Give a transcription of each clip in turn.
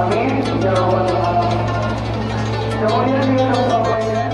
Amin. Ya Rabbal Alamin. Kemudian juga umpamanya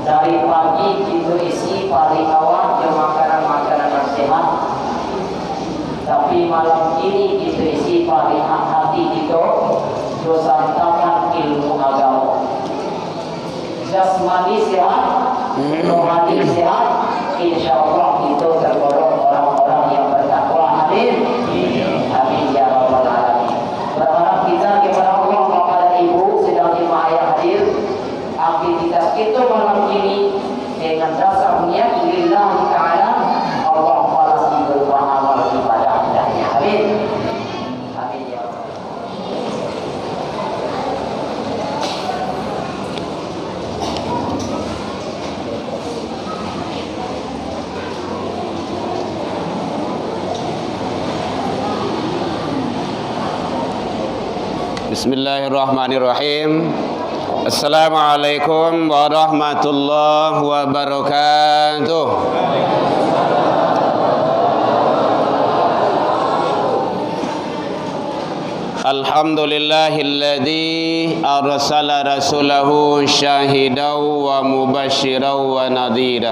Dari pagi itu isi paling awal yang makanan-makanan yang sehat. Tapi malam ini itu isi paling hati itu dosa taman ilmu agama. Jasmani sehat, rohani sehat, insya Allah itu tergolong orang-orang yang bertakwa. Amin. Amin ya rabbal alamin. Berharap kita kepada Allah Bapak dan Ibu sedang jemaah yang hadir, aktivitas kita malam ini dengan dasar niat lillahi ta'ala, Allah balas berupa amal ibadahnya. Amin. Amin ya Allah. Bismillahirrahmanirrahim. Assalamualaikum warahmatullahi wabarakatuh. Alhamdulillahilladzi arsala rasulahu syahidan wa mubasysyiran wa nadhira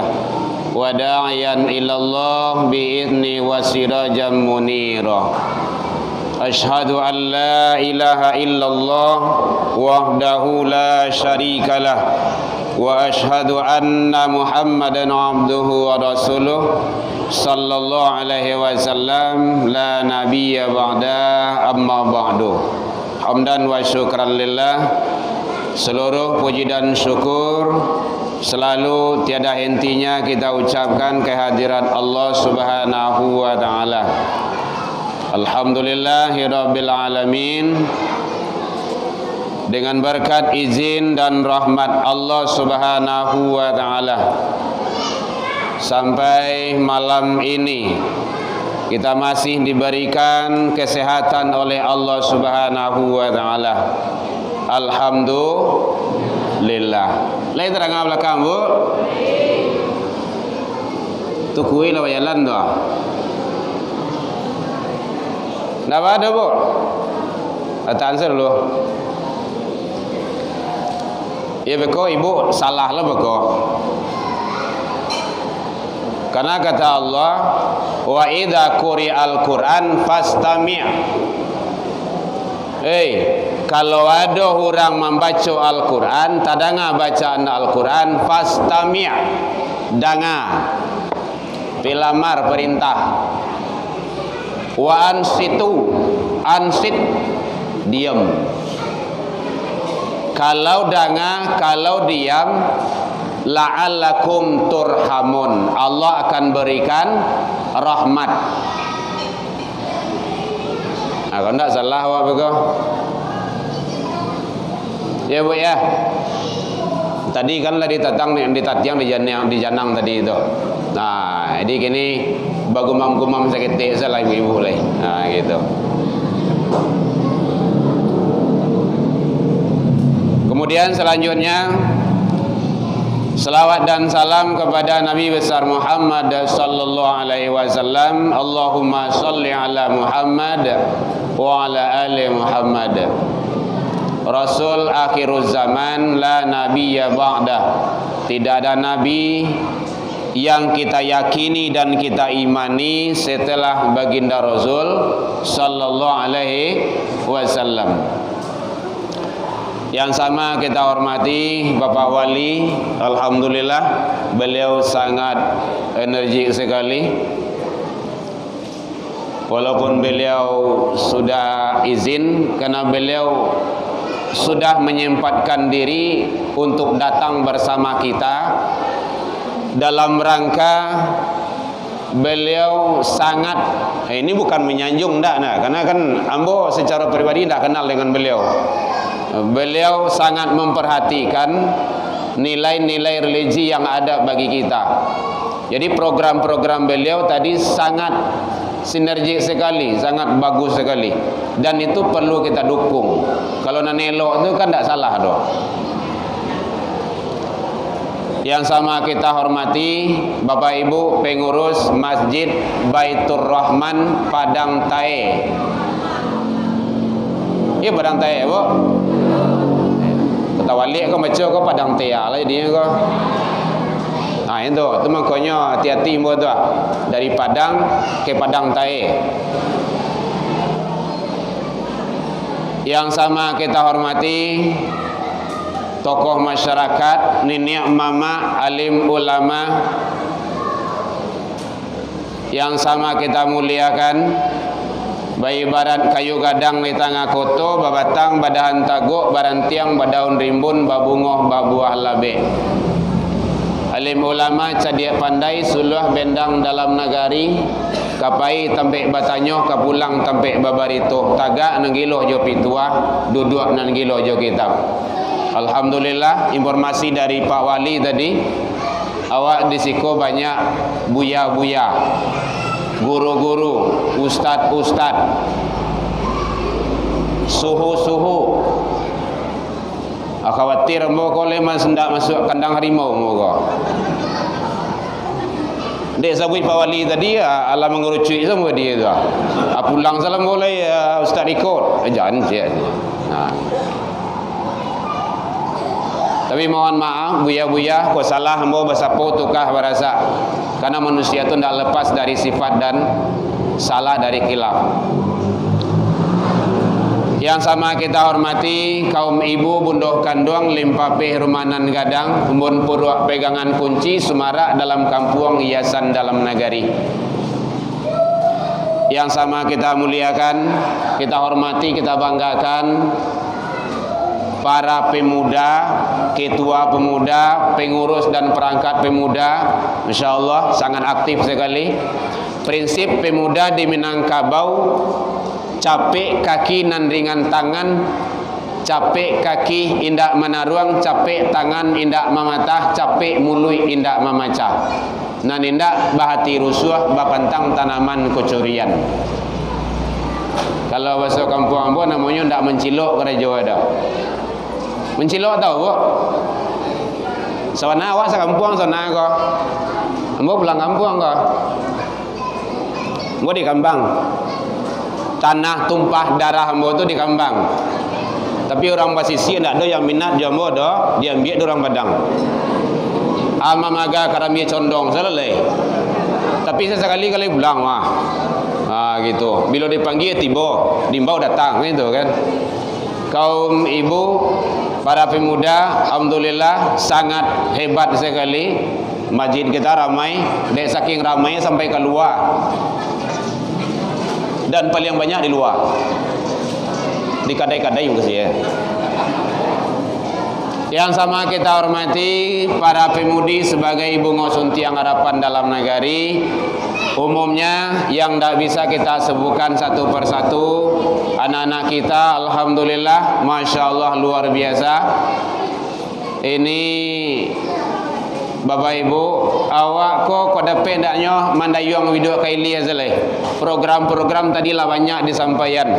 wa da'iyan ilallah bi'izni wa sirajan munira. Ashhadu an la ilaha illallah wahdahu la syarikalah wa ashhadu anna Muhammadan abduhu wa rasuluh sallallahu alaihi wasallam la nabiyya ba'da amma ba'du. Hamdan wa syukran lillah. Seluruh puji dan syukur selalu tiada hentinya kita ucapkan kehadirat Allah Subhanahu wa taala. Alhamdulillahirabbil alamin. Dengan berkat izin dan rahmat Allah Subhanahu wa taala, sampai malam ini kita masih diberikan kesehatan oleh Allah Subhanahu wa taala. Alhamdulillah. Lain terang belakang, Bu. Tu kuih lah jalan tu. Dah ada, Bu? Tak answer dulu. Ya beko ibu salah lah beko. Karena kata Allah, wa idza quri'al Qur'an fastami'. Kalau ada orang membaca Al-Quran, tadanga bacaan Al-Quran, fastami', dengar. Pilamar perintah. Wa ansitu, ansit, diam. Kalau dengar, kalau diam, la'allakum turhamun, Allah akan berikan rahmat. Kalau tidak salah awak begitu. Ya Bu ya. Tadi kan lah ditatang di janang tadi itu. Nah, jadi kini bagumam-gumam sakit salah ibu-ibu lah. Nah, gitu. Kemudian selanjutnya selawat dan salam kepada Nabi besar Muhammad sallallahu alaihi wasallam. Allahumma shalli ala Muhammad wa ala ali Muhammad. Rasul akhiruz zaman, la nabiyya ba'da. Tidak ada nabi yang kita yakini dan kita imani setelah baginda Rasul sallallahu alaihi wasallam. Yang sama kita hormati Bapak Wali, alhamdulillah beliau sangat energik sekali. Walaupun beliau sudah izin, karena beliau sudah menyempatkan diri untuk datang bersama kita dalam rangka beliau sangat, ini bukan menyanjung dah, nah, karena kan ambo secara pribadi tidak kenal dengan beliau. Beliau sangat memperhatikan nilai-nilai religi yang ada bagi kita. Jadi program-program beliau tadi sangat sinergik sekali, sangat bagus sekali, dan itu perlu kita dukung. Kalau nak nelok itu kan tidak salah doh. Yang sama kita hormati Bapak Ibu pengurus Masjid Baitur Rahman Padang Tae. Ya Padang Tae, Bu. Kata wali kau baca kau Padang Tae lah jadinya kau. Nah itu makanya hati-hati buat tu dari Padang ke Padang Tae. Yang sama kita hormati tokoh masyarakat, nenek mama, alim ulama. Yang sama kita muliakan, bayi barat kayu gadang di tengah koto, babatang badahan taguk, barantiang badaun rimbun, babungoh babuah labe. Alim ulama cadia pandai, suluh bendang dalam nagari, kapai tampek batanyoh, kapulang tampek babarito, tagak nanggilo jo pitua, duduk nanggilo jo kitab. Alhamdulillah, informasi dari Pak Wali tadi, awak di siko banyak buya-buya, guru-guru, ustad-ustad, suhu-suhu. Khawatir mo ko leman sendak masuk kandang harimau mo ko. Dek sabui Pak Wali tadi ala mengerucut semua dia tu. Pulang salam boleh ustaz ikut. Jangan je. Tapi mohon maaf buya-buya ko salah hamba basapo tukah barasa. Karena manusia itu tidak lepas dari sifat dan salah dari khilaf. Yang sama kita hormati kaum ibu bundoh kandung limpapih rumanan gadang umbun purwak pegangan kunci semarak dalam kampung hiasan dalam nagari. Yang sama kita muliakan, kita hormati, kita banggakan para pemuda, ketua pemuda, pengurus dan perangkat pemuda, Masya Allah sangat aktif sekali. Prinsip pemuda di Minangkabau, capek kaki nan ringan tangan, capek kaki indak menaruang, capek tangan indak mematah, capek mului indak memacah, nan indak bahati rusuh bapantang tanaman kecurian. Kalau bahasa kampung ambo namanya ndak mencilok gereja ada. Mencilok tahu bu? Sana awak sekampung sana ko. Ambo pulang kampung ko. Ambo di Kambang. Tanah tumpah darah ambo tu di Kambang. Tapi orang Basisi ndak ada yang minat jambo dah, dia ambil orang Padang. Alma maga karami condong selesai. Tapi sesekali kali pulang mah. Gitu. Bila dipanggil tiba, dimbau datang gitu kan. Kaum ibu, para pemuda, alhamdulillah sangat hebat sekali. Masjid kita ramai, dek saking ramai sampai keluar. Dan paling banyak di luar. Di kadai-kadai juga sih ya. Yang sama kita hormati para pemudi sebagai ibu ngosun tiang harapan dalam nagari. Umumnya yang tidak bisa kita sebutkan satu persatu, anak-anak kita alhamdulillah Masya Allah luar biasa. Ini Bapak Ibu, awak kok dapat ndaknya mandayung video kaili azalai. Program-program tadi lah banyak disampaikan.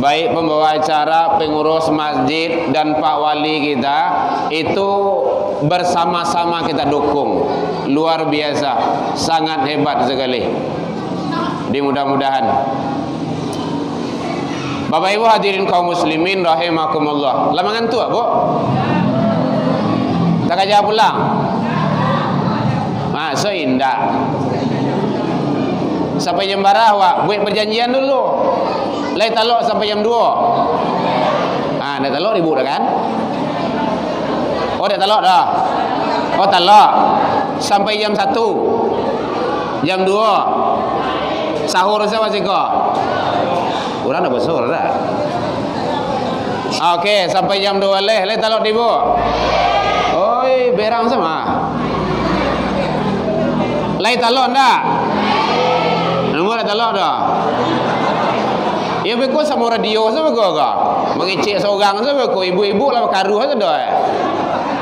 Baik pembawa acara, pengurus masjid dan Pak Wali kita itu bersama-sama kita dukung. Luar biasa, sangat hebat sekali. Mudah-mudahan. Bapak Ibu hadirin kaum muslimin rahimakumullah. Lamangan tu Bu? Tak kerja pulang. Masa indah. Sampai jam berapa awak? Buat perjanjian dulu. Lai talok sampai jam 2. Dah talok ribut dah kan? Oh dah talok dah. Oh talok. Sampai jam 1. Jam 2. Sahur siapa sih kau? Orang dah besar dah. Okey, sampai jam 2 leh talok ibu. Oi, berang sama. Lai talok ndak? Nombor dah talok dah. Ya beko sama radio sama kau kah? Mengecek seorang sama kau ibu-ibu lah karu saja dah.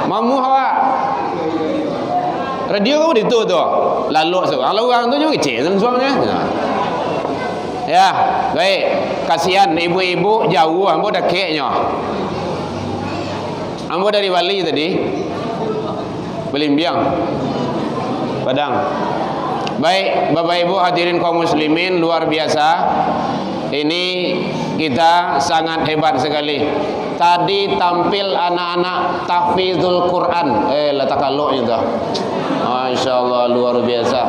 Mamu awak. Radio kau itu tu. Lalu seorang orang tu juga kecek suaminya. Ya, baik. Kasihan ibu-ibu jauh ambo dah keknya. Ambo dari Bali tadi. Belimbiang. Padang. Baik, Bapak Ibu hadirin kaum muslimin luar biasa. Ini kita sangat hebat sekali. tadi tampil anak-anak tahfizul Quran. Letak kaloknya tuh. Masya Allah, luar biasa.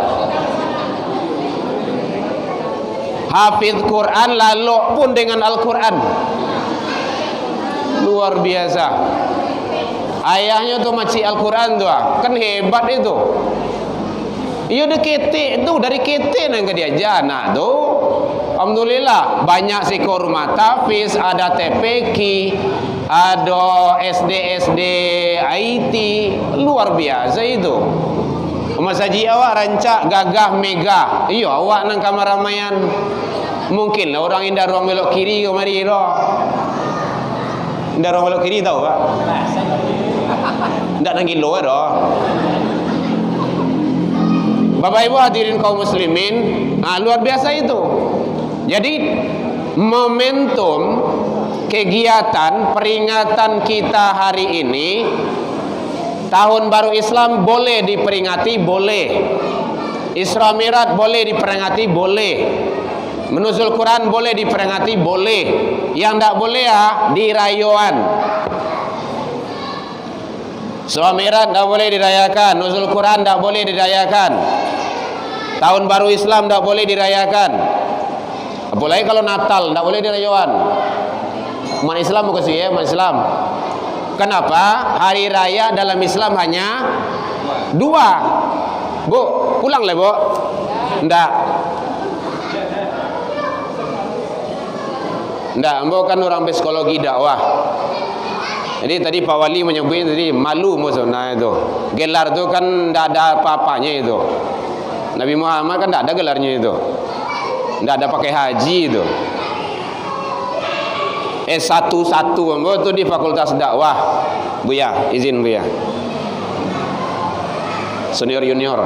Hafiz Quran lalu pun dengan Al-Quran. Luar biasa. Ayahnya tuh maci Al-Quran tuh, kan hebat itu. Iya udah ketik itu, dari ketik nang ke dia jana tuh. Alhamdulillah banyak sekolah rumah tahfiz, ada TPQ, ada SD IT, luar biasa itu. Mas Haji awak rancak gagah mega. Iya awak nang kamar ramayan. Mungkin lah orang indah ruang belok kiri kemari lo. Indah ruang belok kiri tahu Pak? Ndak nang kilo dah. Bapak Ibu hadirin kaum muslimin, luar biasa itu. Jadi momentum kegiatan peringatan kita hari ini, Tahun Baru Islam boleh diperingati, boleh. Isra Mi'raj boleh diperingati, boleh. Menuzul Quran boleh diperingati, boleh. Yang tak boleh di rayuan. Isra Mi'raj tak boleh dirayakan, Nuzul Quran tak boleh dirayakan, Tahun Baru Islam tak boleh dirayakan. Apalagi kalau Natal tak boleh dirayakan. Umat Islam bukan sih ya, umat Islam. Kenapa? Hari raya dalam Islam hanya 2. Bu, pulang lah Bu. Ndak. Ndak, Bu kan orang psikologi dakwah. Jadi tadi Pak Wali menyebutnya tadi malu maksudnya itu. Gelar itu kan ndak ada apa-apanya itu. Nabi Muhammad kan ndak ada gelarnya itu. Ndak ada pakai haji itu. S1 itu di Fakultas Dakwah. Buya, izin Buya. Senior junior.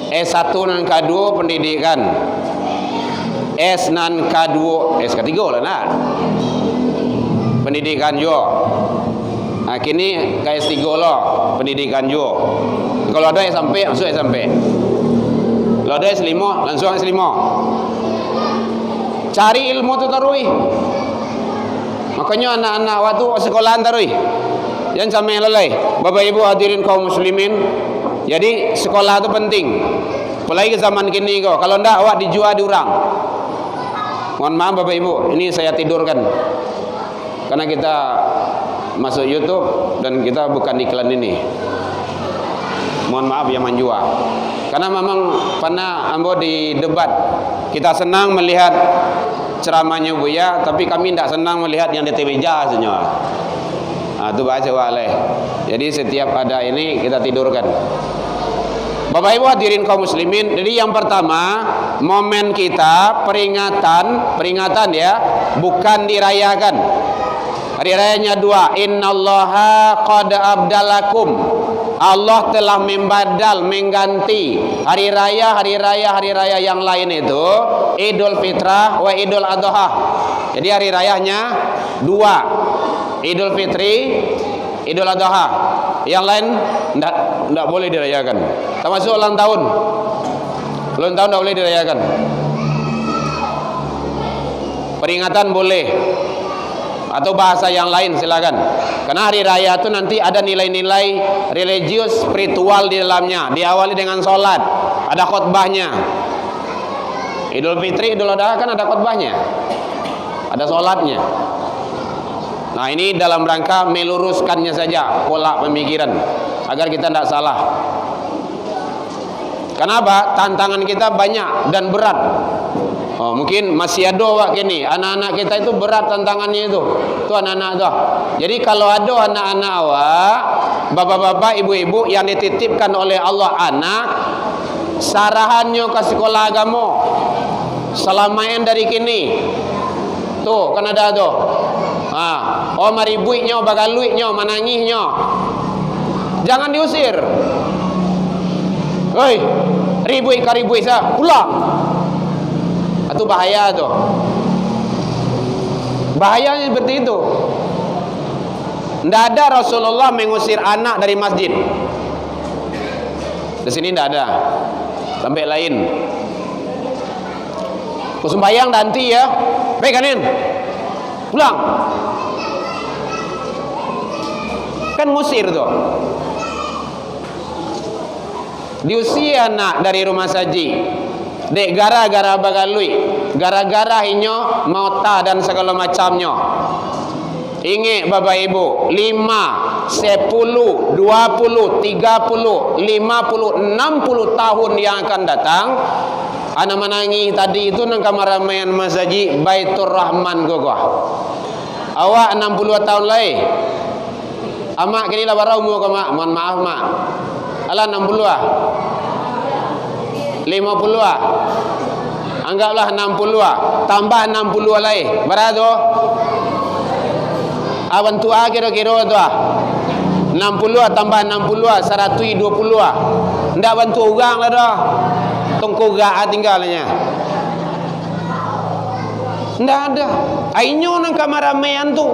S1 dan K2 pendidikan. S dan K2, S3 lah nak. Pendidikan jo. Nah, kini ke S3 lo, pendidikan jo. Kalau ada SMP, langsung SMP. Kalau ada S5, langsung S5. Cari ilmu tu tarui. Makanya anak-anak waktu sekolahan tarui. Jangan sampai lalai. Bapak Ibu hadirin kaum muslimin. Jadi sekolah itu penting. Apalagi zaman kini kau. Kalau ndak awak dijual diurang. Mohon maaf Bapak Ibu, ini saya tidurkan. Karena kita masuk YouTube dan kita bukan iklan ini. Mohon maaf yang menjual. Karena memang pernah ambo di debat. Kita senang melihat ceramahnya Buya, tapi kami tidak senang melihat yang di TV sebenarnya. Itu bahasa waleh. Jadi setiap ada ini kita tidurkan. Bapak Ibu hadirin kaum muslimin, jadi yang pertama momen kita peringatan ya, bukan dirayakan. Hari rayanya 2, innallaha qad abdalakum. Allah telah membadal, mengganti hari raya yang lain itu Idul Fitrah wa Idul Adha. Jadi hari rayanya 2, Idul Fitri, Idul Adha. Yang lain tidak boleh dirayakan. Termasuk ulang tahun. Ulang tahun tidak boleh dirayakan. Peringatan boleh. Atau bahasa yang lain silakan. Karena hari raya itu nanti ada nilai-nilai religius, spiritual di dalamnya. Diawali dengan sholat, ada khutbahnya. Idul Fitri, Idul Adha kan ada khutbahnya, ada sholatnya. Nah ini dalam rangka meluruskannya saja pola pemikiran agar kita tidak salah. Kenapa? Tantangan kita banyak dan berat. Mungkin masih ada wak kini anak-anak kita itu berat tantangannya itu. Itu anak-anak tu. Jadi kalau ada anak-anak awak, bapak-bapak, ibu-ibu yang dititipkan oleh Allah anak, sarahannya ke sekolah agama. Selamain dari kini. Tuh kan ada tu. Mari buiknya, bagaluiknya, manangihnya. Jangan diusir. Hei, ribui sah, pulang. Itu bahaya tu. Bahayanya seperti itu. Tidak ada Rasulullah mengusir anak dari masjid. Di sini tidak ada. Sampai lain. Kusembayang nanti ya. Baik kanin. Pulang. Kan ngusir tuh. Diusir anak dari rumah saji. Dek gara-gara bagalui, gara-gara inyo mauta dan segala macamnya. Ingat Bapak Ibu, 5, 10, 20, 30, 50, 60 tahun yang akan datang, ana menangi tadi itu nang kamar ramaian masaji Baitur Rahman gogah. Awak 60 tahun lagi. Amak kini lah barau mu ke mak, mohon maaf mak. Alah 60 ah. 50 ah. Anggaplah 60 ah. Tambah 60 lagi. Berapa tu? Awan tu ah kira-kira tu ah. 60 ah tambah 60 ah 120 ah. Ndak bantu orang lah dah. Tongko gak tinggalnya. Ndak ada. Ainyo nang kamar ramaian tu.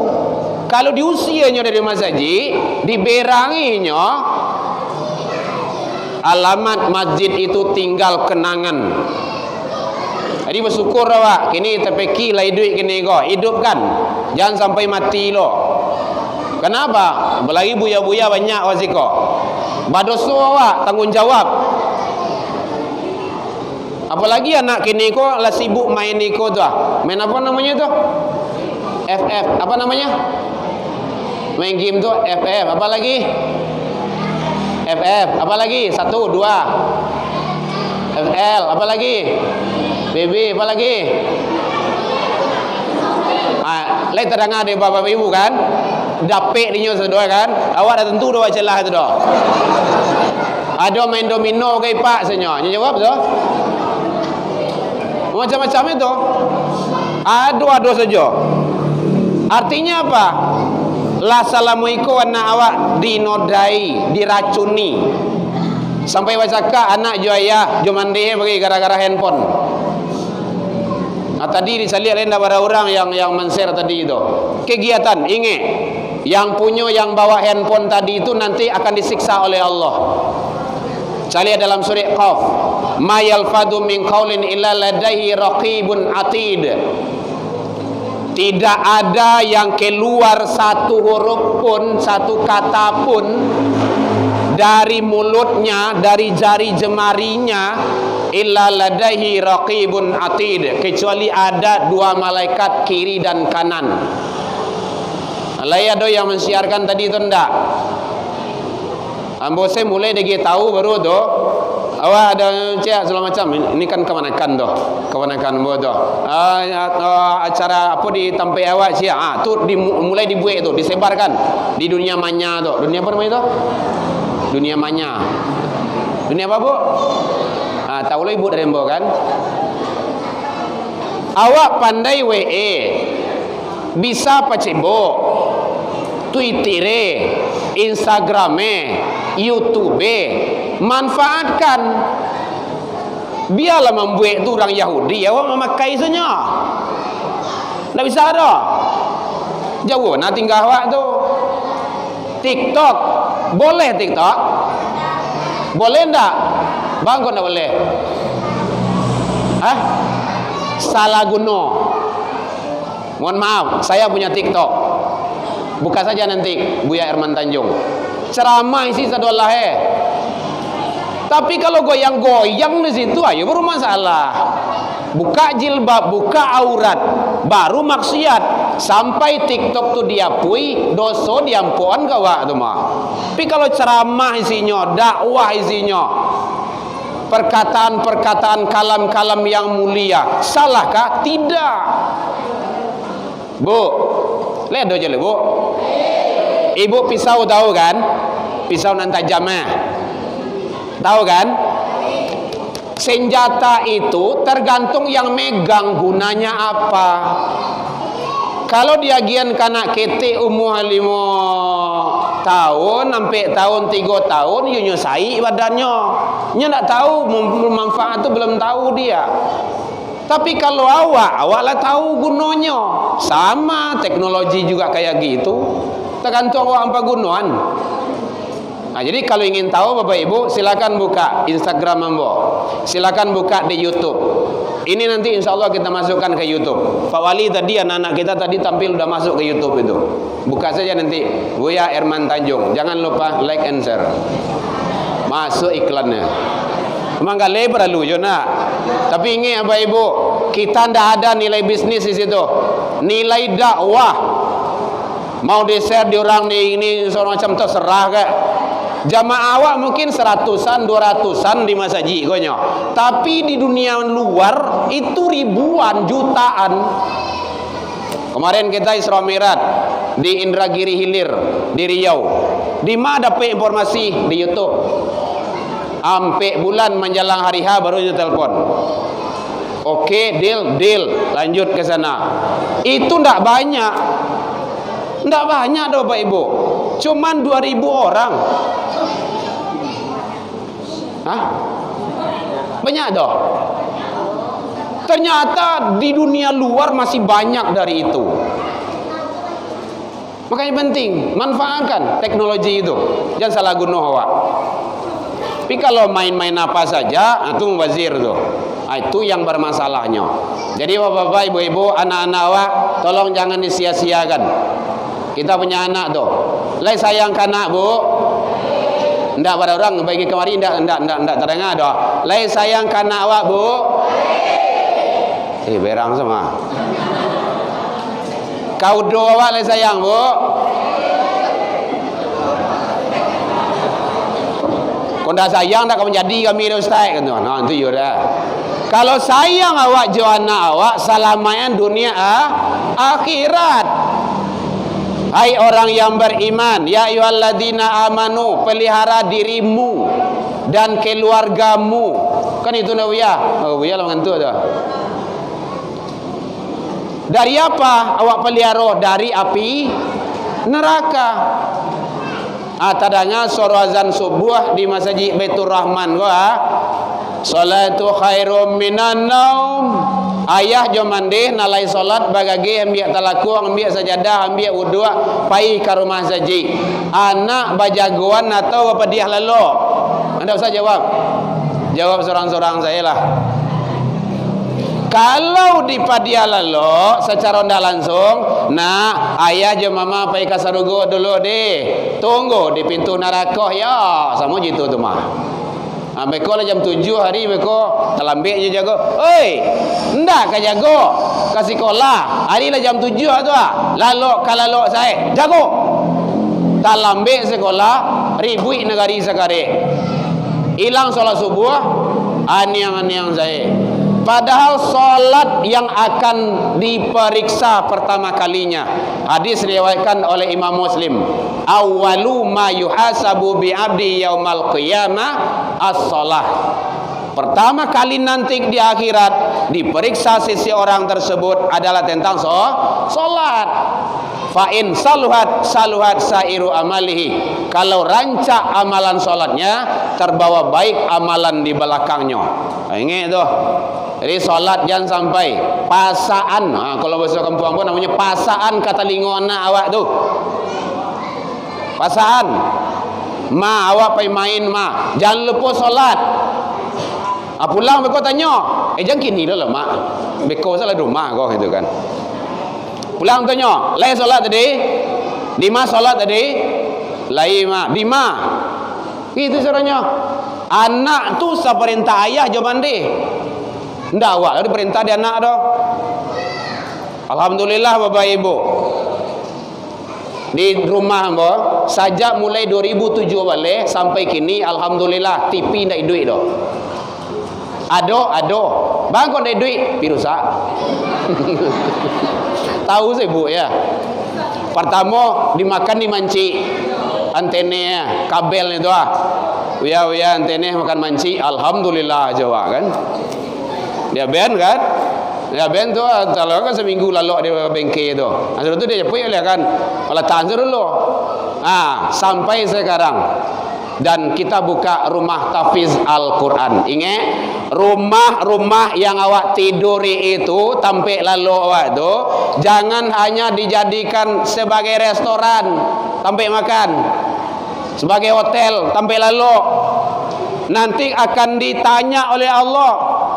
Kalau diusianya dari masaji, diberanginya alamat masjid itu tinggal kenangan. Jadi bersyukur awak, kini tepeki lai duit kini kau, hidup kan. Jangan sampai mati lo. Kenapa? Apalagi buya-buya banyak wasiko. Badoso awak, tanggung jawab. Apalagi anak kini kau lah sibuk main niko tu ah. Main apa namanya tu? FF, apa namanya? Main game tu FF, apa lagi? FF, apa lagi? 1, 2 FL, apa lagi? BB, apa lagi? Lain terdengar dari bapak ibu kan? Dapik dinyo sedua kan? Awak dah tentu dah celah tu dah. Ada main domino ke pak senyo? Nyo jawab tu. Macam-macam itu. Ada saja. Artinya apa? La salamuiko anak awak dinodai, diracuni. Sampai wacaka anak jo ayah jo mandi bagi gara-gara handphone. Nah, tadi disalihat lain ada orang yang men-share tadi itu. Kegiatan ingat yang punya yang bawa handphone tadi itu nanti akan disiksa oleh Allah. Saya lihat dalam surah Qaf, ma yalfadu min qaulin illa ladaihi raqibun atid. Tidak ada yang keluar satu huruf pun, satu kata pun dari mulutnya, dari jari jemarinya, illa ladaihi raqibun atid, kecuali ada 2 malaikat kiri dan kanan. Alai ada yang mensiarkan tadi itu ndak? Ambo saya mulai dari tahu baru tu. Awak ada cek segala macam. Ini kan kemanakan tu. Kemanakan buat tu. Acara apa di tempat awak cek. Tu mulai dibuat tu, disebarkan di dunia manya tu. Dunia apa namanya tu? Dunia manya. Dunia apa bu? Tahu lah ibu dari ambo kan. Awak pandai WA, bisa pacebo, Twitter, Instagram, YouTube, manfaatkan. Biarlah membuat tu orang Yahudi, awak memakai saja. Tak bisa ada. Jauh nak tinggal awak tu. TikTok, boleh TikTok? Boleh tak? Bang kau tak boleh? Salah guna. Mohon maaf, saya punya TikTok. Buka saja nanti Buya Herman Tanjung. Ceramah isi sadolah Tapi kalau goyang-goyang di situ ayo baru masalah. Buka jilbab, buka aurat, baru maksiat. Sampai TikTok tu diapui, dosa diampuan kawak tu mah. Tapi kalau ceramah isinya, dakwah isinya, perkataan-perkataan kalam-kalam yang mulia, salahkah? Tidak. Bu, lihat aja bu. Ibu pisau tahu kan? Pisau nan tajamnya. Tahu kan? Senjata itu tergantung yang megang gunanya apa. Kalau dia gian kanak ketik umur 5 tahun sampai tahun 3 tahun, dia nyusai badannya. Dia tak tahu manfaat tu, belum tahu dia. Tapi kalau awak lah tahu gunanya. Sama teknologi juga kayak gitu. Tergantung awak apa gunaan. Nah, jadi kalau ingin tahu Bapak Ibu, silakan buka Instagram Ambo. Silakan buka di YouTube. Ini nanti insya Allah kita masukkan ke YouTube. Pak Wali tadi, anak-anak kita tadi tampil udah masuk ke YouTube itu. Buka saja nanti, Buya Herman Tanjung. Jangan lupa like and share. Masuk iklannya. Memang gak lebar lu, Jona. Tapi ingat Bapak Ibu, kita ndak ada nilai bisnis di situ. Nilai dakwah. Mau di-share di orang di ini macam terserah kayak. Jamaah awak mungkin 100-an, 200-an di masjid konyo. Tapi di dunia luar itu ribuan, jutaan. Kemarin kita Isra Mi'raj di Indragiri Hilir di Riau. Di mana dapat informasi di YouTube. Sampai bulan menjelang hari H baru dia telepon. Oke, deal, lanjut ke sana. Itu ndak banyak. Ndak banyak dah Bapak Ibu. Cuman 2000 orang. Hah? Banyak dah. Ternyata di dunia luar masih banyak dari itu. Makanya penting manfaatkan teknologi itu. Jangan salah guna awak. Tapi kalau main-main apa saja, itu mubazir tuh. Itu yang bermasalahnya. Jadi bapak-bapak, ibu-ibu, anak-anak awak, tolong jangan disia-siakan. Kita punya anak tuh. Lai sayang anak bu. Ndak pada orang bagi kemarin ndak terdengar dah. Lai sayang anak awak bu. Berang sama. Kau doa awak lai sayang bu. Kau dah sayang tak kau menjadi kami dah ustaz kan tuan. Nah itu dah. Kalau sayang awak jo anak awak selamanya dunia akhirat. Hai orang yang beriman, ya ayyuhalladzina amanu, pelihara dirimu dan keluargamu. Kan itu nak Buya. Oh Buya lah mengantuk tu. Dari apa awak pelihara? Dari api neraka. Tadanya suara azan subuh di Masjid Baitur Rahman gua. Salatu khairum minan naum. Ayah jom mandi nalai solat bagagi ambil talaku ambil sajadah ambil wudu pai ke rumah saji. Anak bajagoan atau apa dia lalu? Anda usah jawab. Jawab seorang-seorang saya lah. Kalau di padia lalu secara ndak langsung, nah ayah jom mama pai ke sarugo dulu deh. Tunggu di pintu neraka ya. Sama gitu tu mah. Beko lah jam 7 hari beko terlambat je jago. Oi, ndak ka jago. Ka sekolah. Hari lah jam 7 tu ah. Lalu kalau saya jago. Terlambat sekolah ribui negari sekali. Hilang solat subuh aniang-aniang saya. Padahal solat yang akan diperiksa pertama kalinya. Hadis diriwayatkan oleh Imam Muslim. Awwalu ma yuhasabu bi abdi yaumal qiyamah as-shalah. Pertama kali nanti di akhirat diperiksa sisi orang tersebut adalah tentang solat. Fa in saluhat sairu amalihi. Kalau rancak amalan solatnya, terbawa baik amalan di belakangnya. Ingat tu. Jadi solat jangan sampai pasaan. Kalau bahasa kampung pun namanya pasaan kata lingo anak awak tu. Pasaan. Ma awak pergi main ma. Jangan lupa solat. Pulang beko tanya. Jangan kini dah lah mak. Beko salah rumah kau gitu kan. Pulang tanya. Lai solat tadi? Di ma solat tadi? Lai ma. Di ma. Itu caranya. Anak tu seperintah ayah jom mandi. Ndak awak ada perintah di anak dah. Alhamdulillah Bapak Ibu. Di rumah hamba sajak mulai 2007 balik sampai kini alhamdulillah TV ndak duit dah. Ado. Bang kau ndak duit pi rusak. Tahu saya Bu ya. Pertama dimakan di manci. Antena kabel itu Uya antena makan manci alhamdulillah Jawa kan. Dia ben kan? Dia ben tu kalau kan seminggu lalu dia bengke tu. Sebab tu dia cepoi oleh kan. Malah tanjur dulu. Sampai sekarang dan kita buka rumah tahfiz Al-Quran. Ingat rumah-rumah yang awak tiduri itu tampil lalu awak tu jangan hanya dijadikan sebagai restoran tampil makan, sebagai hotel tampil lalu. Nanti akan ditanya oleh Allah,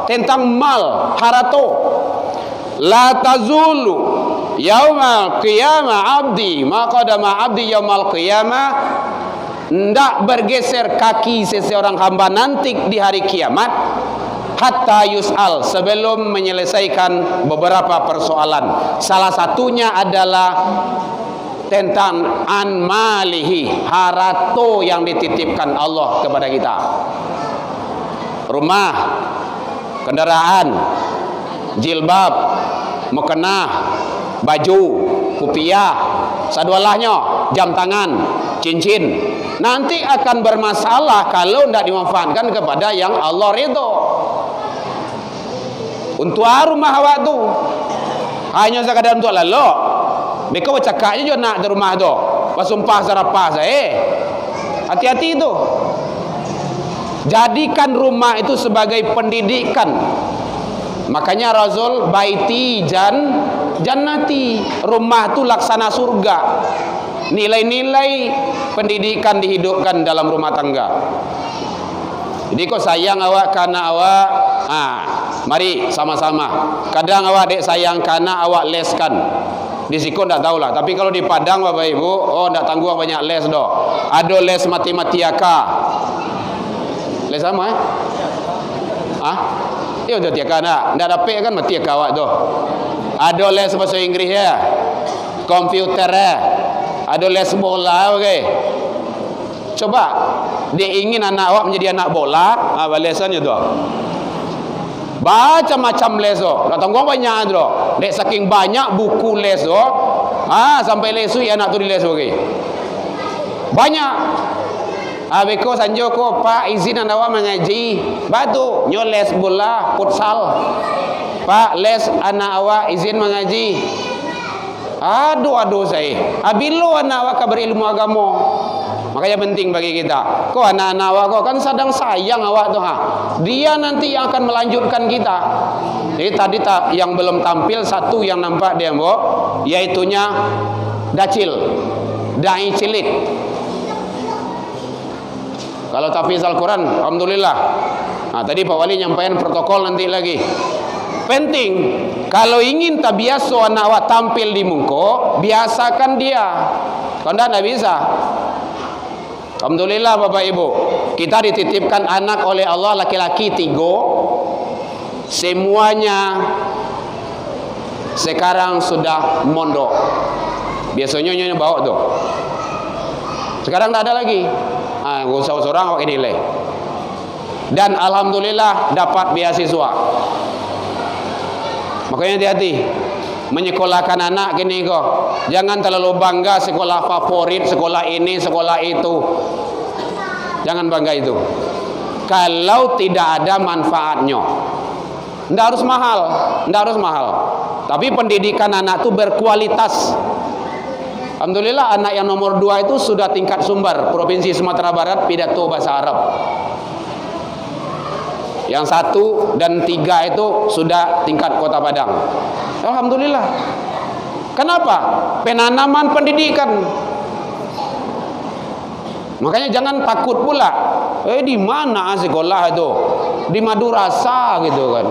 tentang mal, harato. La tazulu yaumal qiyamah abdi maqadama abdi yaumal qiyamah. Ndak bergeser kaki seseorang hamba nanti di hari kiamat hatta yus'al, sebelum menyelesaikan beberapa persoalan. Salah satunya adalah tentang an malihi, harato yang dititipkan Allah kepada kita. Rumah, kendaraan, jilbab, mukena, baju, kupiah, sadualahnya, jam tangan, cincin, nanti akan bermasalah kalau tidak dimanfaatkan kepada yang Allah ridho. Untuk rumah awak tu hanya sekadar untuk lalu mereka cakapnya juga nak di rumah tu pasumpah sarapah saya. Hati-hati tu. Jadikan rumah itu sebagai pendidikan. Makanya Rasul baiti jannati, rumah itu laksana surga. Nilai-nilai pendidikan dihidupkan dalam rumah tangga. Jadi kau sayang awak karena awak, mari sama-sama. Kadang awak dek sayang karena awak leskan. Di Siko tak tahulah. Tapi kalau di Padang Bapak Ibu, tak tangguh banyak les doh. Ada les matematika. Les sama Ya udah tiaka nak. Ndak dapat kan matematika awak doh. Ada les bahasa Inggris ya. Komputer ya. Ada les bola, okey. Coba dia ingin anak awak menjadi anak bola, lesannya tu. Baca macam les tu. Tak tanggung banyak tu. Dek saking banyak buku les tu, sampai lesu anak tu di les okey. Banyak. Beko sanjo ko Pak izin anak awak mengaji. Batu nyo les bola, futsal. Pak les anak awak izin mengaji. Aduh saya. Bilo anak awak berilmu agama. Makanya penting bagi kita. Kau anak-anak awak kau kan sedang sayang awak tu Dia nanti yang akan melanjutkan kita. Jadi tadi yang belum tampil satu yang nampak dia yaitunya dacil, dai cilik. Kalau tahfiz Al-Quran, alhamdulillah. Tadi Pak Wali nyampaikan protokol nanti lagi. Penting, kalau ingin tabiaso anak awak tampil di muka, biasakan dia. Kalau tidak bisa. Alhamdulillah Bapak Ibu, kita dititipkan anak oleh Allah laki-laki 3. Semuanya sekarang sudah mondok. Biasanya nyonya bawa tu. Sekarang tak ada lagi. Usah seorang awak nilai. Dan alhamdulillah dapat beasiswa. Makanya hati-hati menyekolahkan anak gini kok. Jangan terlalu bangga sekolah favorit, sekolah ini, sekolah itu. Jangan bangga itu. Kalau tidak ada manfaatnya. Tidak harus mahal, tidak harus mahal. Tapi pendidikan anak itu berkualitas. Alhamdulillah anak yang nomor 2 itu sudah tingkat Sumbar, Provinsi Sumatera Barat, pidato bahasa Arab. Yang 1 dan 3 itu sudah tingkat Kota Padang. Alhamdulillah. Kenapa? Penanaman pendidikan. Makanya jangan takut pula. Di mana sekolah itu? Di madrasah gitu kan.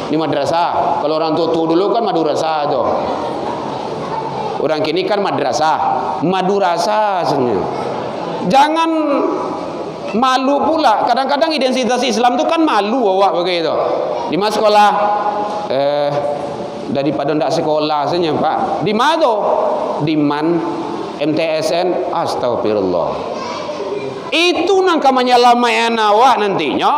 Di madrasah. Kalau orang tua dulu kan madrasah itu. Orang kini kan madrasah sebenarnya. Jangan malu pula. Kadang-kadang identitas Islam tu kan malu awak begitu. Di mana sekolah? Daripada ndak sekolah saja Pak. Di mana tu? Di man MTSN. Astagfirullah. Itu nangka menyelamatkan awak nantinya.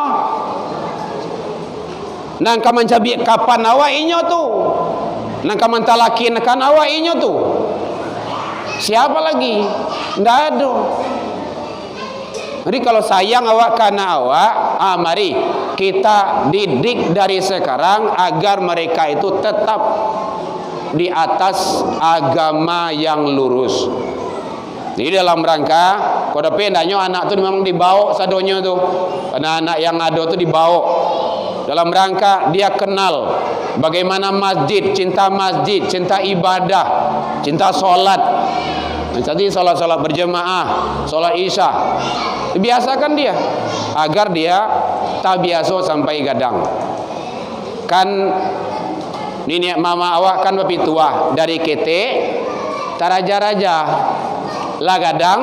Nangka mencabi kapan awak inyo tu. Nangka mentalakin kan awak inyo tu. Siapa lagi? Ndak ada. Jadi kalau sayang awak karena awak, mari kita didik dari sekarang agar mereka itu tetap di atas agama yang lurus. Jadi dalam rangka kode pendaknya anak tu memang dibawa sadonya tu. Anak-anak yang ada tu dibawa. Dalam rangka dia kenal bagaimana masjid, cinta ibadah, cinta solat. Jadi solat berjemaah, solat isya. Biasakan dia agar dia tak biasa sampai gadang. Kan nenek mama awak kan bapi tua dari kete taraja-raja lah gadang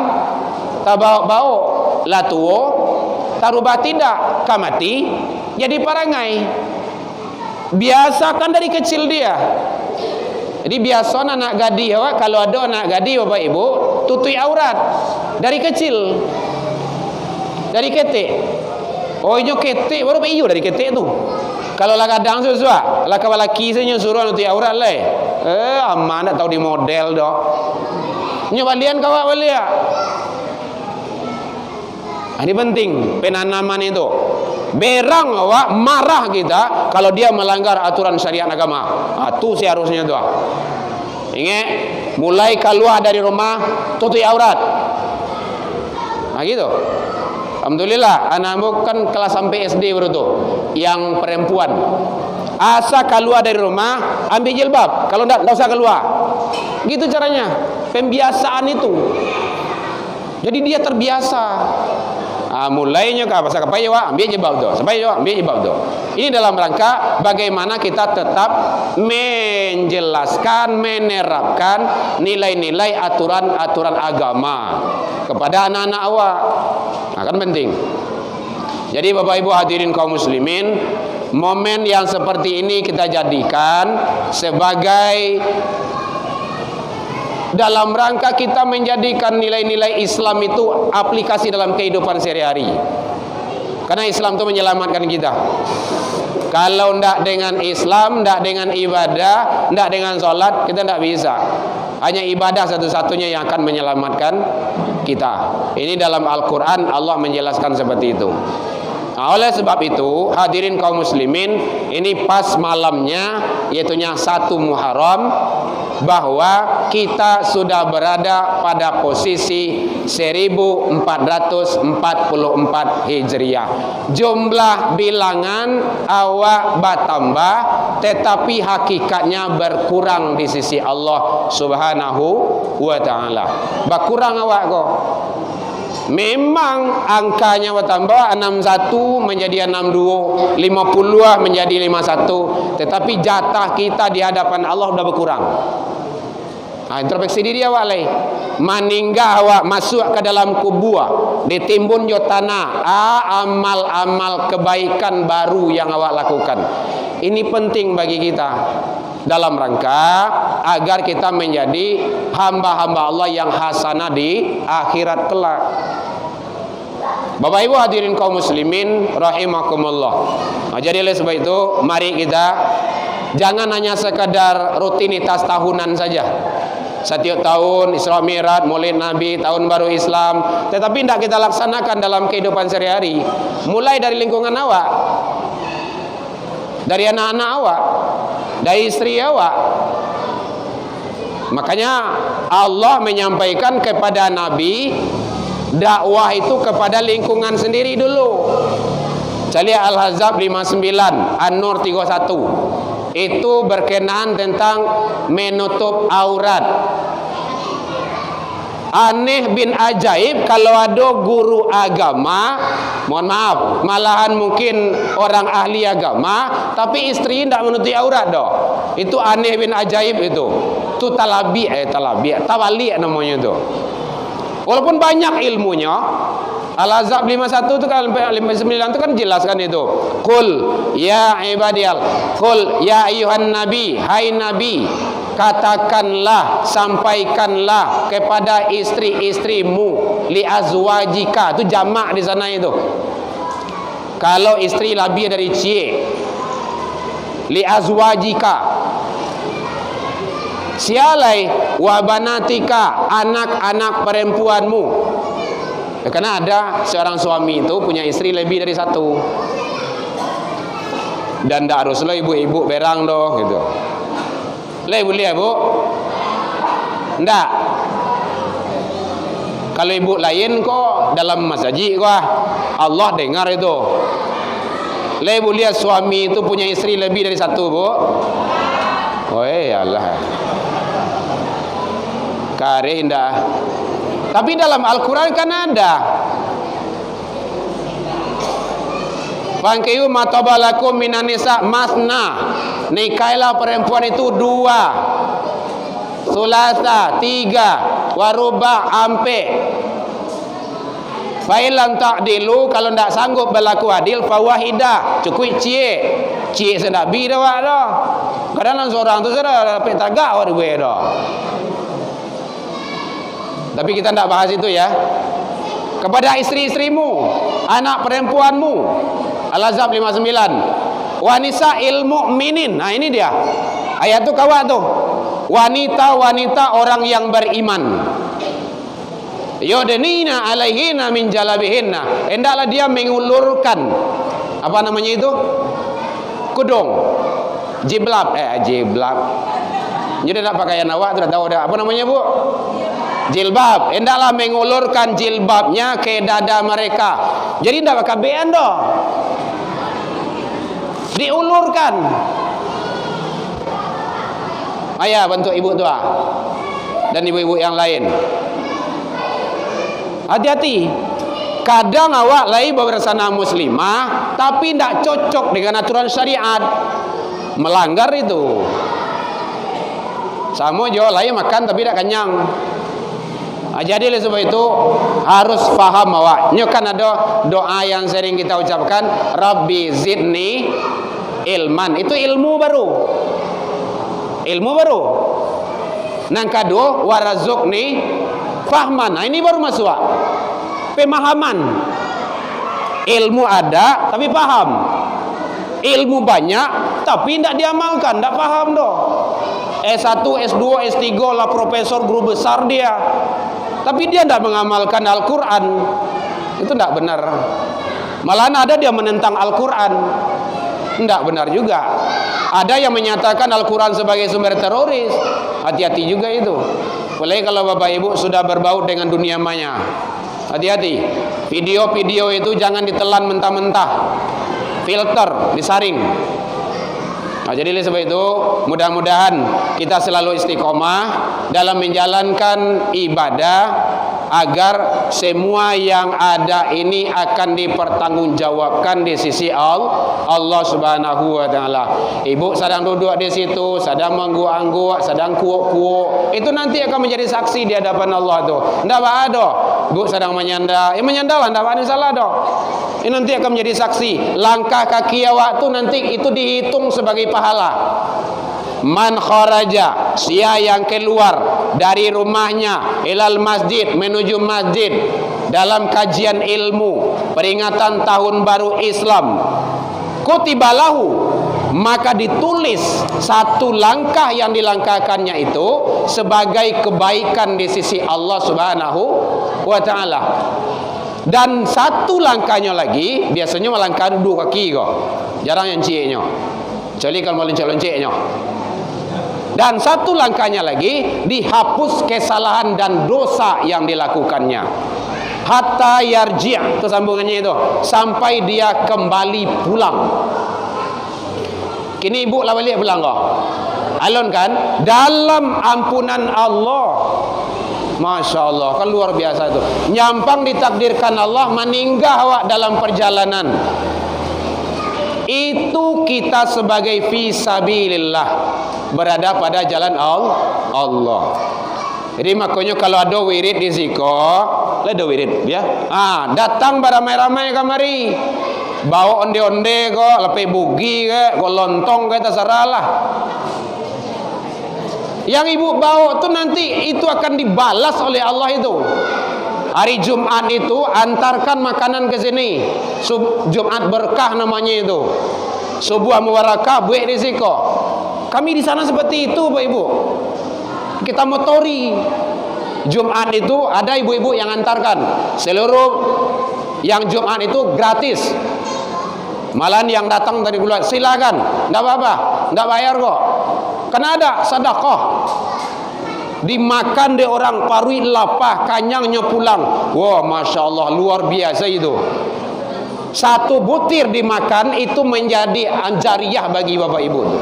tabau-bau lah tuo tarubah tidak kamati jadi parangai. Biasakan dari kecil dia. Jadi biasa anak gadi awak, kalau ada anak gadi bapak ibu tutui aurat dari kecil, dari ketik. Oh inyo ketik baru iyo dari ketik tu. Kalau lah kadang susah, lah kawal laki saja suruh tutui aurat lah. Aman tak tahu di model dah. Inyo balian kawak balia. Ini penting penanaman itu. Berang awak marah kita kalau dia melanggar aturan syariat agama. Itu seharusnya tu. Ingat, mulai keluar dari rumah tutup aurat. Gitu. Alhamdulillah, anakmu kan kelas sampai SD baru tu. Yang perempuan. Asa keluar dari rumah ambil jilbab. Kalau enggak usah keluar. Gitu caranya. Pembiasaan itu. Jadi dia terbiasa. Mulainya ke pasal kapai awak ambil jilbab tu, sampai awak ambil jilbab tu. Ini dalam rangka bagaimana kita tetap menjelaskan, menerapkan nilai-nilai aturan-aturan agama kepada anak-anak awak. Kan penting. Jadi Bapak Ibu hadirin kaum muslimin, momen yang seperti ini kita jadikan sebagai dalam rangka kita menjadikan nilai-nilai Islam itu aplikasi dalam kehidupan sehari-hari. Karena Islam itu menyelamatkan kita. Kalau tidak dengan Islam, tidak dengan ibadah, tidak dengan sholat, kita tidak bisa. Hanya ibadah satu-satunya yang akan menyelamatkan kita. Ini dalam Al-Quran Allah menjelaskan seperti itu. Nah, oleh sebab itu hadirin kaum muslimin, ini pas malamnya yaitunya 1 Muharram, bahwa kita sudah berada pada posisi 1444 Hijriah. Jumlah bilangan awak bertambah, tetapi hakikatnya berkurang di sisi Allah Subhanahu wa taala. Berkurang awak kok. Memang angkanya bertambah 61 menjadi 62, 50 menjadi 51, tetapi jatah kita di hadapan Allah sudah berkurang. Introspeksi diri awak lai. Maninggal awak masuk ke dalam kubur, ditimbun jo tanah, amal-amal kebaikan baru yang awak lakukan. Ini penting bagi kita dalam rangka agar kita menjadi hamba-hamba Allah yang hasanah di akhirat kelak. Bapak Ibu hadirin kaum muslimin rahimakumullah. Jadi oleh sebab itu mari kita jangan hanya sekadar rutinitas tahunan saja. Setiap tahun Isra Mi'raj, Maulid Nabi, tahun baru Islam, tetapi tidak kita laksanakan dalam kehidupan sehari-hari. Mulai dari lingkungan awak, dari anak-anak awak, dari istri awak. Makanya Allah menyampaikan kepada Nabi, dakwah itu kepada lingkungan sendiri dulu. Cari Al-Ahzab 59, An-Nur 31. Itu berkenaan tentang menutup aurat. Aneh bin ajaib kalau ada guru agama, mohon maaf, malahan mungkin orang ahli agama, tapi istri tidak menutupi aurat dah. Itu aneh bin ajaib itu. Itu tawali namanya itu. Walaupun banyak ilmunya, Al-Ahzab 51 itu kan 59 itu kan jelaskan itu. Qul ya ibadiyal, qul ya ayuhan nabi, hai nabi, katakanlah, sampaikanlah kepada istri-istrimu, li azwajika, itu jamak di sana itu. Kalau istri lebih dari cie, li azwajika, sialai wa banatika, anak-anak perempuanmu. Karena ada seorang suami itu punya istri lebih dari satu, dan tidak haruslah ibu-ibu berang doh gitu. Boleh bu? Tidak. Kalau ibu lain kok dalam masjid kok Allah dengar itu. Boleh suami itu punya istri lebih dari satu bu? Oh Allah. Kare indah. Tapi dalam Al-Quran kan ada. Fankihu matabalakum minan nisa masna. Nikailah perempuan itu 2, sulasa 3, waruba ampe. Fa'ilam ta'dilu, kalau tidak sanggup berlaku adil, fawahidah, cukup cie sedak bi dah wak dah. Kadang seorang tu sudah dapat tagak awak duit dah. Tapi kita tidak bahas itu ya. Kepada isteri-istrimu, anak perempuanmu, Al-Ahzab 59, wanisa ilmu mu'minin. Nah ini dia ayat tu kawat tu, wanita-wanita orang yang beriman. Yudnina alaihina min jalabihinna, hendaklah dia mengulurkan apa namanya itu, kudung, jiblab, jiblab. Jadi nak pakaian awak tu dah tahu dah apa namanya bu? Jilbab. Hendaklah mengulurkan jilbabnya ke dada mereka. Jadi tidak pakai bean dah, diulurkan. Ayah bantu ibu tua dan ibu-ibu yang lain. Hati-hati. Kadang awak lai bersama muslimah tapi tidak cocok dengan aturan syariat, melanggar itu. Sama jo lai makan tapi tidak kenyang. Jadi oleh sebab itu harus faham awak. Ini kan ada doa yang sering kita ucapkan, Rabbi zidni ilman. Itu ilmu baru. Ilmu baru. Yang kedua, warazukni fahman. Nah, ini baru masuk. Pemahaman. Ilmu ada tapi paham. Ilmu banyak tapi tidak diamalkan, tidak paham doh. S1, S2, S3 lah profesor guru besar dia, tapi dia tidak mengamalkan Al-Quran. Itu tidak benar. Malahan ada dia menentang Al-Quran, tidak benar juga. Ada yang menyatakan Al-Quran sebagai sumber teroris. Hati-hati juga itu. Apalagi kalau bapak ibu sudah berbaur dengan dunia maya. Hati-hati. Video-video itu jangan ditelan mentah-mentah, filter, disaring. Nah, jadi oleh sebab itu mudah-mudahan kita selalu istiqomah dalam menjalankan ibadah agar semua yang ada ini akan dipertanggungjawabkan di sisi Allah Subhanahu wa taala. Ibu sedang duduk di situ, sedang mengguk-angguk, sedang kuuk-kuuk, itu nanti akan menjadi saksi di hadapan Allah tu. Ndak ada. Ibu sedang menyanda, menyandalah ndak ada salah dah. Ini nanti akan menjadi saksi. Langkah kaki awak tu nanti itu dihitung sebagai pahala. Man kharaja, sia yang keluar dari rumahnya ilal masjid, menuju masjid dalam kajian ilmu peringatan tahun baru Islam, kutibalahu, maka ditulis satu langkah yang dilangkahkannya itu sebagai kebaikan di sisi Allah Subhanahu wa taala. Dan satu langkahnya lagi, biasanya melangkah dua kaki kok, jarang yang cieknya, kecuali kalau lonceng-loncengnya. Dan satu langkahnya lagi, dihapus kesalahan dan dosa yang dilakukannya. Hatta yarji', itu sambungannya itu, sampai dia kembali pulang. Kini ibu lah balik pulang kok, alon kan, dalam ampunan Allah. Masya Allah, kan luar biasa itu. Nyampang ditakdirkan Allah meninggal awak dalam perjalanan. Itu kita sebagai fisabilillah, berada pada jalan Allah. Jadi makanya kalau ada wirid di ziko, ada wirid ya. Datang beramai-ramai kamari, bawa onde-onde kok, lepe bugi kok, lontong kok, terserah lah. Yang ibu bawa tu nanti itu akan dibalas oleh Allah itu. Hari Jumat itu antarkan makanan ke sini. Jumat berkah namanya itu. Sebuah mubarakah buat risiko. Kami di sana seperti itu, Pak Ibu. Kita motori. Jumat itu ada ibu-ibu yang antarkan. Seluruh yang Jumat itu gratis. Malahan yang datang dari bulan silakan, enggak apa-apa, enggak bayar kok. Karena ada sedekah. Dimakan di orang parui lapah, kanyangnya pulang. Wah, Masya Allah, luar biasa itu. Satu butir dimakan itu menjadi anjariyah bagi bapak ibu itu.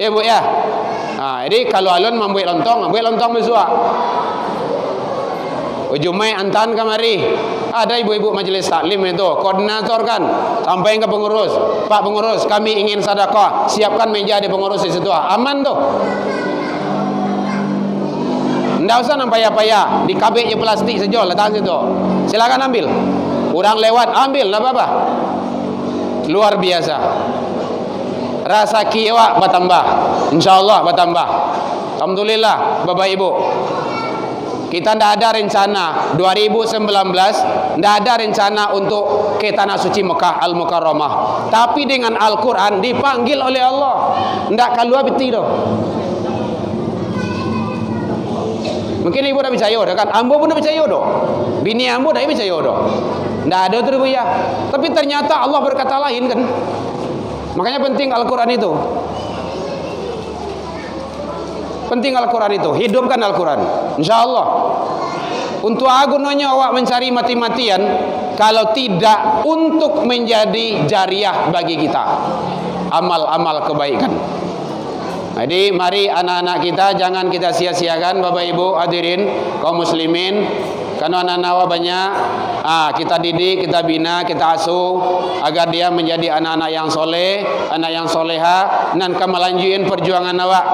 Ya bu ya. Jadi kalau alun membuat lontong besok. Ujumai antan kamari. Ada ibu-ibu majelis taklim itu, koordinator kan, sampai ke pengurus. Pak pengurus, kami ingin sedekah, siapkan meja di pengurus di situ. Aman tuh. Nggak usah payah-payah, di kabeh plastik sejol letak situ. Silakan ambil. Orang lewat ambil, enggak apa-apa. Luar biasa. Rasa kiwa bertambah. Insyaallah bertambah. Alhamdulillah Bapak Ibu. Kita tidak ada rencana 2019, tidak ada rencana untuk ke tanah suci Mekah Al-Mukarramah. Tapi dengan Al-Quran dipanggil oleh Allah. Tidak keluar beti doh. Mungkin ibu dah percaya dah kan? Ambo pun dah percaya doh. Bini ambo dah percaya doh. Tidak ada tu ya. Tapi ternyata Allah berkata lain kan. Makanya penting Al-Quran itu. Penting Al-Quran itu, hidupkan Al-Quran. InsyaAllah. Untuk gunanya awak mencari mati-matian, kalau tidak untuk menjadi jariah bagi kita. Amal-amal kebaikan. Jadi mari anak-anak kita jangan kita sia-siakan, Bapak Ibu hadirin kaum muslimin. Karena anak-anak banyak, kita didik, kita bina, kita asuh agar dia menjadi anak-anak yang soleh, anak yang soleha, dan kemelanjutin perjuangan awak.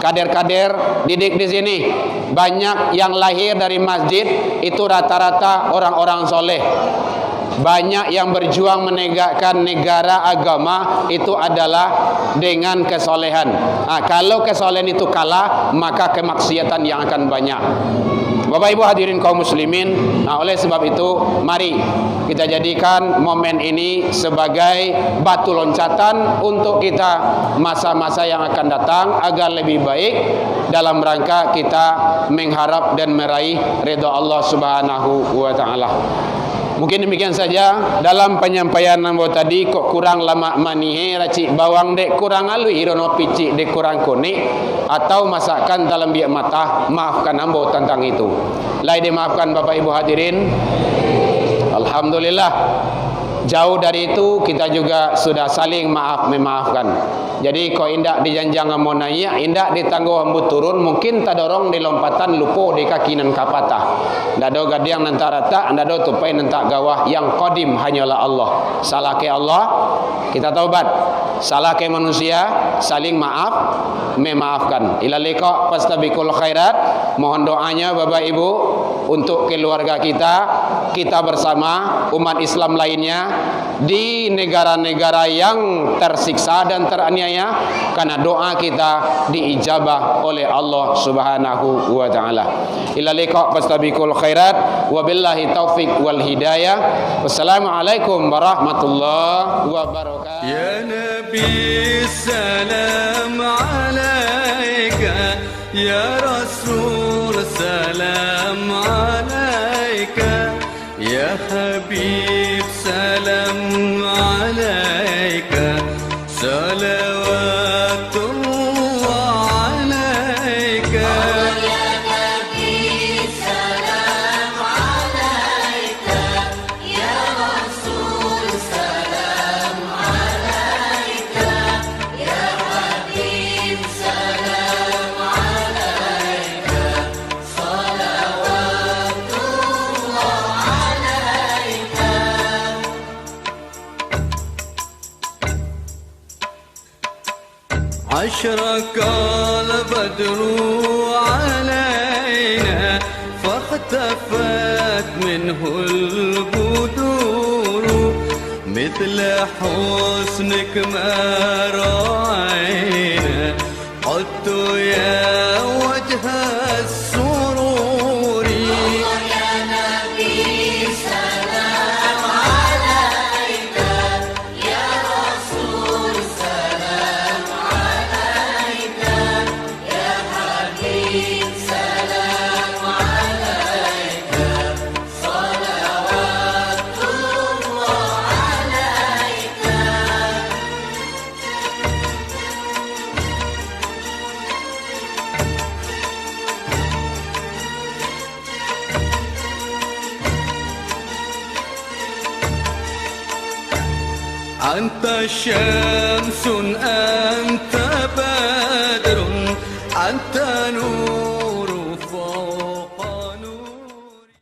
Kader-kader didik di sini banyak yang lahir dari masjid itu rata-rata orang-orang soleh. Banyak yang berjuang menegakkan negara agama itu adalah dengan kesolehan. Kalau kesolehan itu kalah, maka kemaksiatan yang akan banyak. Bapak Ibu hadirin kaum muslimin, oleh sebab itu mari kita jadikan momen ini sebagai batu loncatan untuk kita masa-masa yang akan datang agar lebih baik dalam rangka kita mengharap dan meraih ridha Allah Subhanahu wa taala. Mungkin demikian saja dalam penyampaian ambo tadi. Kok kurang lama manihe racik bawang dek kurang alui irono picik dek kurang kunik atau masakan dalam biak mata, maafkan ambo tentang itu. Lai dimaafkan Bapak Ibu hadirin. Alhamdulillah. Jauh dari itu kita juga sudah saling memaafkan. Jadi kau indak dijanjang mau naik, indak ditangguh ambu turun, mungkin tak dorong di lompatan lupo di kaki nan kapata. Ndak do gadiang nan rata, ndak do tupai nan tak gawah, yang qadim hanyalah Allah. Salah ke Allah, kita taubat. Salah ke manusia, saling maaf, memaafkan. Ila liqa fastabiqul khairat. Mohon doanya Bapak Ibu untuk keluarga kita bersama umat Islam lainnya di negara-negara yang tersiksa dan teraniaya, karena doa kita diijabah oleh Allah Subhanahu wa taala. Ila liqa fastabiqul khairat wa billahi taufik wal hidayah. Wassalamualaikum warahmatullahi wabarakatuh. Ya Nabi salam alaika, ya Rasul salam alaika, ya Habib salam alaika, salawatullah alaika. Ya Nabi salam alaika, ya Rasul salam alaika, ya Habib salam alaika, salawatullah alaika. أشرق البدر علينا فاختفت منه البدور مثل حسنك ما رأينا قط يا وجه السرور. يا نبي سلام عليك، يا رسول سلام عليك، يا حبيب سلام عليك، صلوات الله عليك. أنت شمس أنت بدر أنت نور